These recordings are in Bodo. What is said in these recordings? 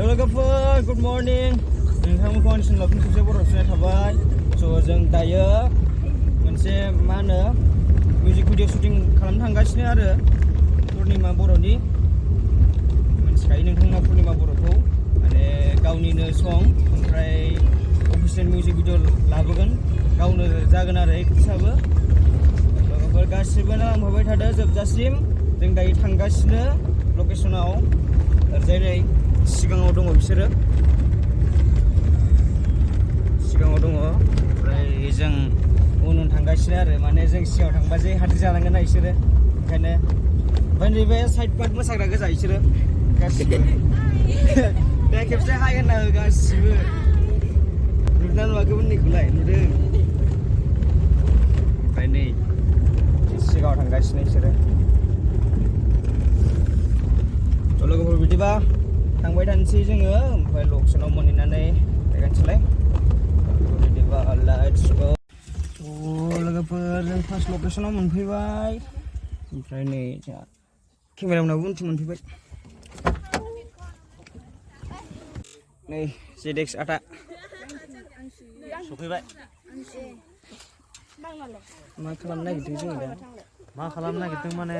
Halo logoफोर, good morning. नोंथांमोनखौ आंनि सोंलाबनि खेबसे बर' सुनाय थाबाय. स' जों दायो मोनसे मा होनो मिउजिक भिडिअ शुटिं खालामनो थांगासिनो आरो पुर्निमा बर'नि मिथिखायो नोंथांमोना पुर्निमा बर'खौ माने गावनिनो सं ओमफ्राय अफिसियेल मिउजिक भिडिअ लाबोगोन गावनो जागोन आरो एक्ट्रेसआबो लोगोफोर गासिबो नांफाबाय थादो जोबजासिम जों दायो थांगासिनो लकेसनाव ओरैजाय सिगाङाव दङ बिसोरो सिगाङाव दङ ओमफ्राय जों उन थांगासिनो आरो माने जों सिगाङाव थांबा जे हाद्रि जालांगोन ना बिसोरो ओंखायनो ओमफ्राय नैबे साइड पार्ट मोसाग्रा गोजा बिसोरो गासिबो बे खेबसे हाय होनना हो गासिबो नुदोंना नुवाखै उननिखौलाय नुदों ओमफ्राय नै सिगाङाव थांगासिनो बिसोरो थ' लोगोफोर बिदिबा थांबाय थानोसै जोङो ओमफ्राय लकेसनाव मोनहैनानै फैगानोसैलाय बिदिबा लेट्स गो लोगोफोर जों फार्स्ट लकेसनाव मोनफैबाय ओमफ्राय नै जोंहा केमेरामनाबो उनथिं मोनफैबाय नै जेडेक्स आदा सफैबाय मा खालामनो नागिरदों जोङो दा मा खालामनो नागिरदों माने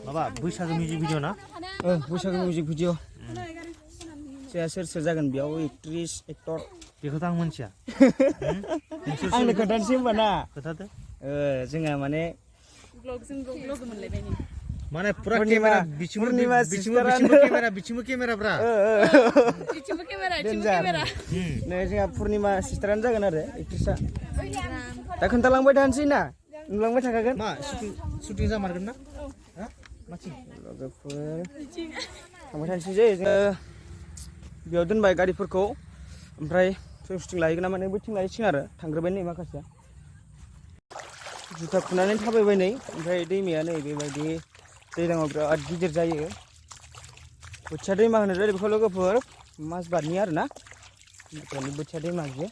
माबा बैसागो मिउजिक भिडिअ ना बैसागो मिउजिक भिडिअ जोंहा सोर सोर जागोन बेयाव एक्ट्रिस एक्टर बेखौथ' आं मिथिया आंनो खोन्थानोसै होमबा ना खोथादो जोंहा माने माने पुरा पुर्निमा केमेरा बिथिंबो केमेरा ब्रा नै जोंहा पुर्निमा सिस्टारानो जागोन आरो एक्ट्रिसआ दा खोन्थालांबाय थानोसै ना नुलांबाय थाखागोन मा शुटिं जामारगोन ना लोगोफोर थांबाय थानोसै जे जोङो बेयाव दोनबाय गारिफोरखौ ओमफ्राय जों शुटिं लाहैगोन ना माने बैथिं लाहैसिगोन आरो थांग्रोबाय नै माखासेया जुथा खुनानै थाबायबाय नै ओमफ्राय दैमाया नै बेबायदि दैज्लाङाव बिराद गिदिर जायो बोथिया दैमा होनो आरो बेखौ लोगोफोर माजबातनि आरो ना बोथिया दैमा बियो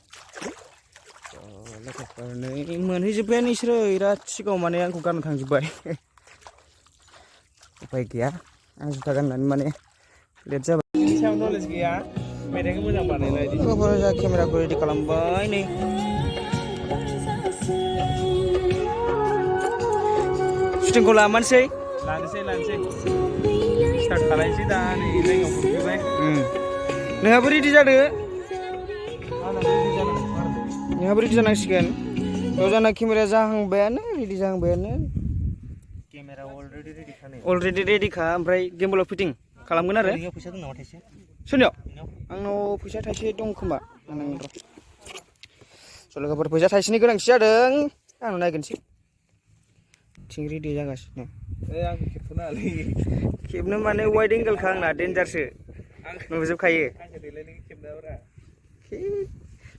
लोगोफोर नै मोनहैजोब्बायानो बिसोरो बिराद सिगाङाव माने आंखौ गारना थांजोब्बाय उफाय गैया आं जुथा गाननानै माने लेट जाबाय सायाव नलेज गैया मेथाइखौ मोजां बानायलाय लोगोफोर जा केमेराखौ रेडि खालामबाय नै शुटिंखौ लामानोसै लानोसै स्टार्ट खालायनोसै दा नै जायगायाव मोनफैबाय नोंहाबो रेडि जादो नोंहाबो रेडि जानांसिगोन रजाना केमेराया जाहांबायानो रेडि जाहांबायानो केमेरा अलरेडि रेडिखा ओमफ्राय गेमबलाव फिटिं खालामगोन आरो फैसा दं नामा थाइसे सोरनियाव आंनाव फैसा थाइसे दं खोमा स' लोगोफोर फैसा थाइसेनि गोनांथि जादों आं नायगोनसै थिं रेडि जागासिनो आं खेबथ'नो हालै खेबनो माने वाइड एंगोलखा आंना डेन्जारसो नुजोबखायो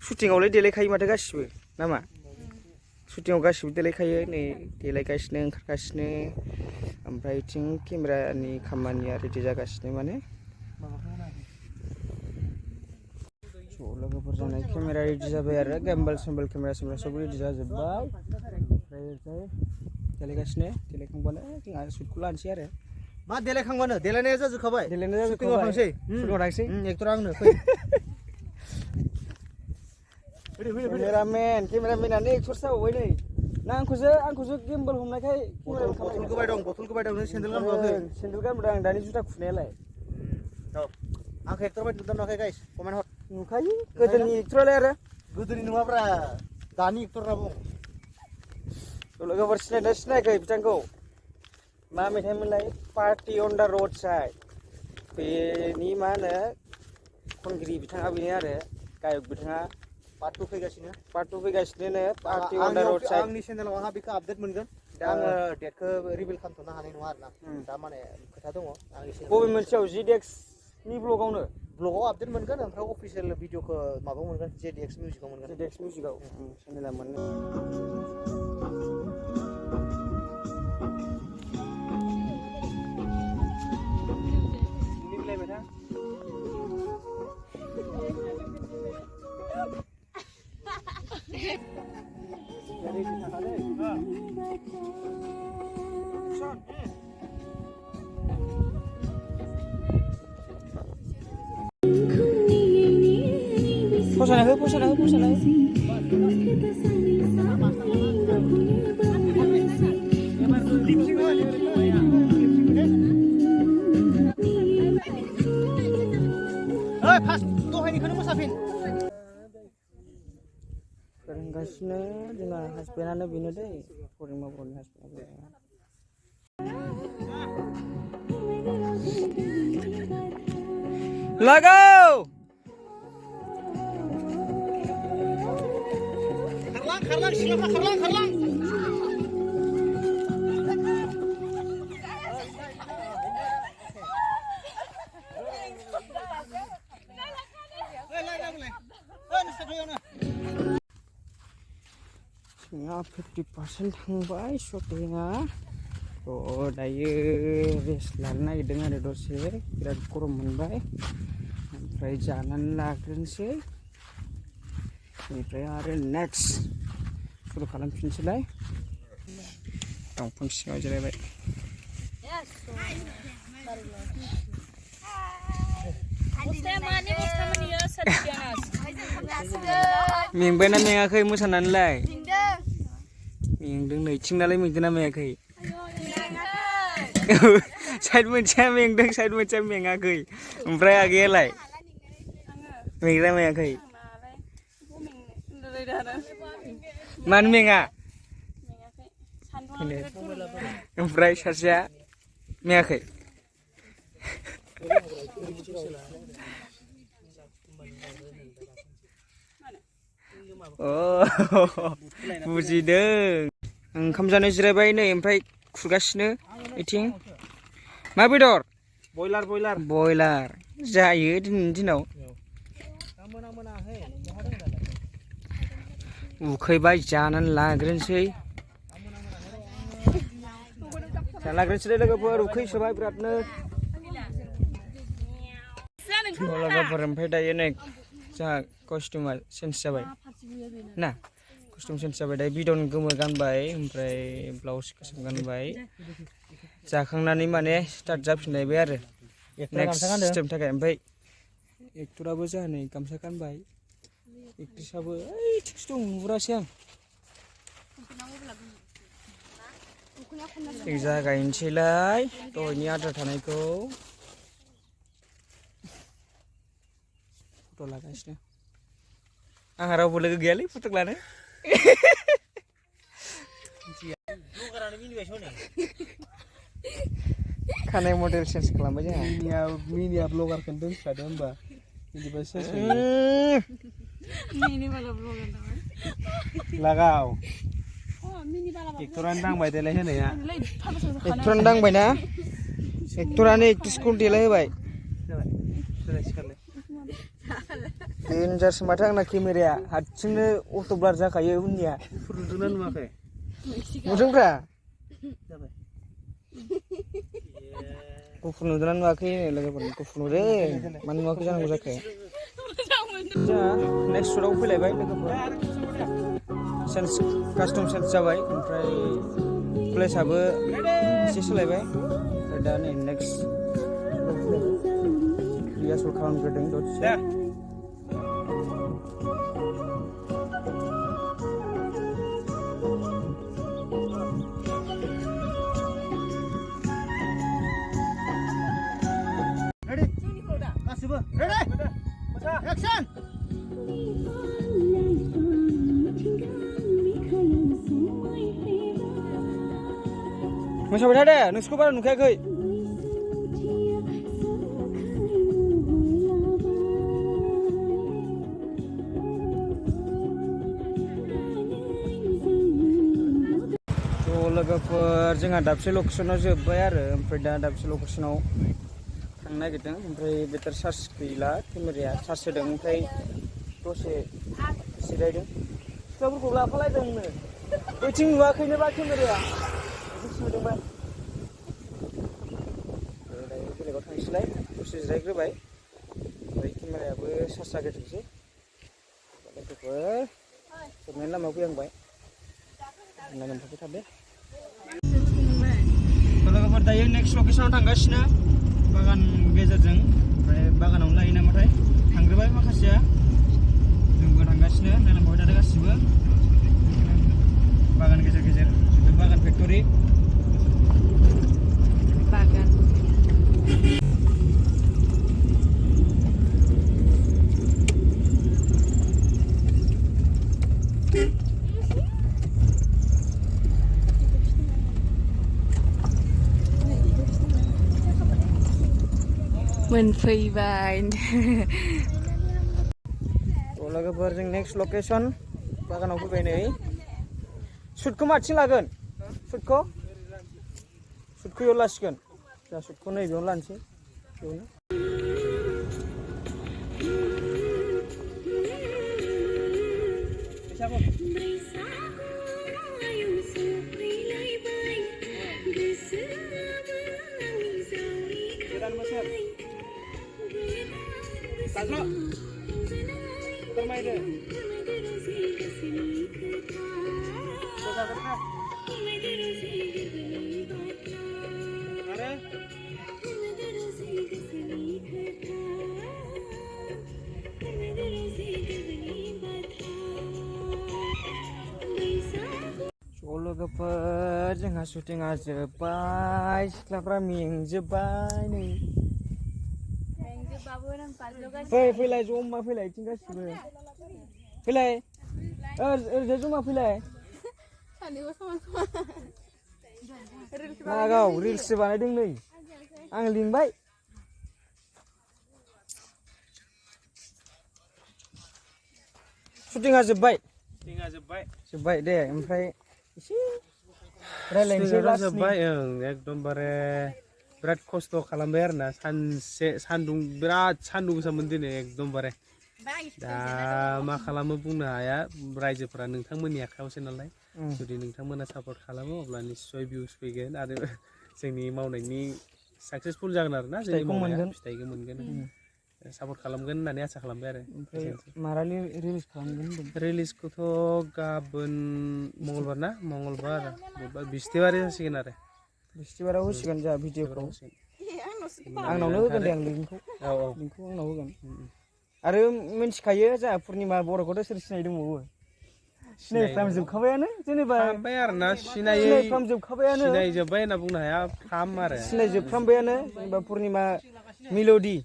शुटिंआवलाय देलायखायो माथो गासिबो नामा शुटिंआव गासिबो देलायखायो नै देलायगासिनो ओंखारगासिनो ओमफ्राय बिथिं केमेरानि खामानिया रेडि जागासिनो माने लोगोफोर जानाय केमेरा रेडि जाबाय आरो गेम्बल सेम्बल केमेरा सब रेडि जाजोब्बाय ओमफ्राय देलायगासिनो देलायखांबानो जोंहा शुटखौ लानोसै आरो मा देलायखांबानो देलायनाया जाजोबखाबाय थांसै एक्टरा आंनो फै केमेरामेनानो एक्टरसो जाबावबाय नै ना आंखौसो गेम्बल हमनायखाय बथलखौ बायदों नों सेन्देल गानबोआखै सेन्देल गानबोदों आं दानि जुथा खुनायालाय आंखौ एक्टर बायदि नुदों नुवाखै गाइस कमेन्ट हर नुखायो गोदोनि एक्टरालाय आरो गोदोनि नङाब्रा दानि एक्टर होनना बुं लोगोफोर सिनायना सिनायाखै बिथांखौ मा मेथाइमोनलाय पार्टि अन दा रड साइड बेनि मा होनो खनगिरि बिथाङा बेनो आरो गायक बिथाङा पार्ट 2 फैगासिनो पार्टि अन दा रड साइड आंनि चेनेलाव आंहा बेखौ आपडेट मोनगोन दा आङो डेटखौ रिभिल खालामथ'नो हानाय नङा आरोना दा माने खोथा दङ आंनि बबे मोनसेयाव जिडेक्सनि ब्लगावनो ब्लगाव आपडेट मोनगोन ओमफ्राय अफिसियेल भिडिअखौ माबायाव मोनगोन जेडेक्स मिउजिकआव मोनगोन जेडेक्स मिउजिकआव चेनेला मोनगोन फसाना हो फार्स्ट दहायनिखौनो मोसाफिन फोरोंगासिनो जोंना हासबेन्डआनो बेनो दै फरिमा बर'नि हासबेन्डआ लगाव खारलां सिख्लाफ्रा खारलां जोंहा 50% थांबाय शटिंआ थ' दायो रेस्ट लानो नागिरदों आरो दसे बिराद गरम मोनबाय ओमफ्राय जानानै लाग्रोनोसै बेनिफ्राय आरो नेक्स्ट सुरु खालामफिनसैलाय दंफां सिङाव जिरायबाय मेंबायना मेङाखै मोसानानैलाय मेंदों नै थिंनालाय मेंदों ना मेङाखै साइड मोनसेया मेंदों साइड मोनसेया मेङाखै ओमफ्राय आगैयालाय मेंदोंना मेङाखै मानो मेङा ओमफ्राय सासेया मेङाखै बुजिदों ओंखाम जानो जिरायबाय नै ओमफ्राय खुरगासिनो इथिं मा बेदर बयलार जायो दिनैनि दिनाव उखैबाय जानानै लाग्रोनोसै लोगोफोर उखैसोबाय बिरादनो लोगोफोर ओमफ्राय दायो नै जोंहा कस्टिउमा चेन्ज जाबाय ना कस्टिउम चेन्ज जाबाय दायो बिदन गोमो गानबाय ओमफ्राय ब्लाउस गोसोम गानबाय जाखांनानै माने स्टार्ट जाफिनलायबाय आरो नेक्स्ट स्टेपनि थाखाय ओमफ्राय एक्टराबो जोंहा नै गामसा गानबाय एक्ट्रिसाबो ओइथिंसो दं नुहुरासै आं जों जागायनोसैलाय दहायनि आद्रा थानायखौ फट' लागासिनो आंहा रावबो लोगो गैयालै फट' लानो खानाय मडेल चेन्ज खालामबाय जोंहा मिनिया ब्लगारखौनो दोनखादो होमबा बिदिबा लागाव एक्टरानो दांबाय देलाय होनाया एक्टरानो दांबाय ना एक्टरानो एक्ट्रिसखौ देलाय होबाय डेन्जारसो माथो आंना केमेराया हारसिंनो अट' ब्लार जाखायो उननिया नुदोंना नुवाखै नुदोंब्रा गुफुर नुदोंना नुवाखै लोगोफोर गुफुर नुदों मानो नुवाखै जानांगौ जाखो जोंहा नेक्स्ट शुटआव फैलायबाय लोगोफोर चेन्ज कास्टम चेन्ज जाबाय ओमफ्राय प्लेसआबो एसे सोलायबाय ओमफ्राय दा नै नेक्स्ट रिहार्सेल खालामग्रोदों दसे Action! मोसाबाय थादो नोंसोरखौ बारा नुखायाखै लोगोफोर जोंहा दाबसे लकेसनाव जोब्बाय आरो ओमफ्राय दा दाबसे लकेसनाव थांनो नागिरदों ओमफ्राय बेटारि चार्ज गैला केमेराया चार्ज होदों ओमफ्राय दसे जिरायदों सिख्लाफोरखौ लाफालायदोंनो बैथिं नुवाखैनोबा केमेराया बिदिसो नुदोंबा दायो बेलेगाव थांसैलाय दसे जिरायग्रोबाय ओमफ्राय केमेरायाबो चार्ज जाग्रोथोंसै लोगोफोर जोबनायनि लामायाव फैहांबाय नायनानै थादो लोगोफोर दायो नेक्स्ट लकेसनाव थांगासिनो बागान गेजेरजों ओमफ्राय बागानावनो लायो नामाथाय थांग्रोबाय माखासेया खालामगासिनो नायलांबाय थादों गासिबो बागान गेजेर गेजेर बागान फेक्टरि बागान मोनफैबाय लोगोफोर जों नेक्स्ट लकेसन बागानाव फैबाय नै सुटखौ माथिं लागोन सुटखौ इयाव लासिगोन जोंहा सुटखौ नैबेयावनो लानोसै बेयावनो गोदान बोसोर फोरमायदो आरो लोगोफोर जोंहा शुटिंआ जोब्बाय सिख्लाफ्रा मेंजोब्बाय नै फैलाय जमा फैलाय इथिं गासिबो फैलाय ओरैजाय जमा फैलाय नागाव रिल्ससो बानायदों नै आं लिंबाय शुटिंआ जोब्बाय दे ओमफ्राय एसे रायलायनोसै जोब्बाय एकदमबारे बिराद खस्थ' खालामबाय आरोना सानसे सान्दुं बिराद सान्दुं गोसामोन दिनै एकदमबारे दा मा खालामो बुंनो हाया रायजोफोरा नोंथांमोननि आखायावसो नालाय जुदि नोंथांमोना सापर्ट खालामो अब्ला निस्सय भिउस फैगोन आरो जोंनि मावनायनि साक्सेसफुल जागोन आरोना जोंनि मावनाया फिथाइखौ मोनगोन सापर्ट खालामगोन होननानै आसा खालामबाय आरो मारा रिलिज खालामगोन रिलिजखौथ' गाबोन मंगलबार ना मंगलबार बिस्थिबारै जासिगोन आरो बिस्थिबाराव होसिगोन जोंहा भिडिअखौ आंनावनो होगोन दे आं लिंकखौ आंनाव होगोन आरो मिन्थिखायो जोंहा पुर्निमा बर'खौथ' सोर सिनाय दंबावो सिनायफ्रामजोबखाबायानो जेनेबा आरोना सिनायफ्रामजोबखाबायानो सिनायजोब्बाय होनना बुंनो हाया सिनायजोबफ्रामबायानो जेनेबा पुर्निमा मेल'डि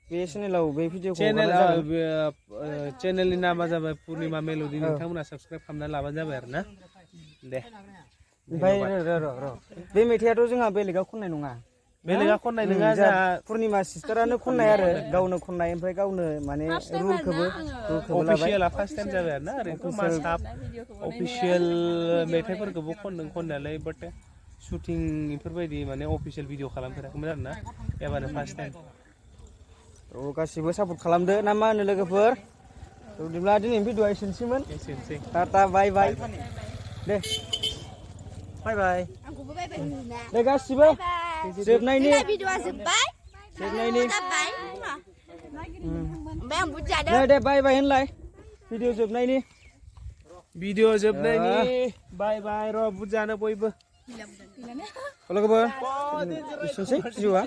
बे चेनेलाव बे भिडिअखौ चेनेलनि नामा जाबाय पुर्निमा मेल'डि नोंथांमोना साबसक्राइब खालामनानै लाबानो जाबाय आरो ना दे ओमफ्राय र' बे मेथाइआथ' जोंहा बेलेगाव खननाय नङा बेलेगा खननाय नङा जोंहा पुर्निमा सिस्टारानो खननाय आरो गावनो खननाय ओमफ्राय गावनो माने रुलखौबो अफिसियेला फार्स्ट टाइम जाबाय आरो ना ओरैनोथ' मासाब अफिसियेल मेथाइफोरखौबो खनदों खननायालाय बाट शुटिं बेफोरबायदि माने अफिसियेल भिडिअ खालामफेराखैमोन आरो ना एबारो फार्स्ट टाइम गासिबो सापर्ट खालामदो ना मा होनो लोगोफोर बिदिब्ला दिनैनि भिडिअआ एसेनोसैमोन टाटा बाय बाय दे बाय बाय दे गासिबो जोबनायनि दे बाय बाय होनलाय भिडिअ जोबनायनि बाय बाय र' बुजानो बयबो लोगोफोर एसेनोसै भिडिअआ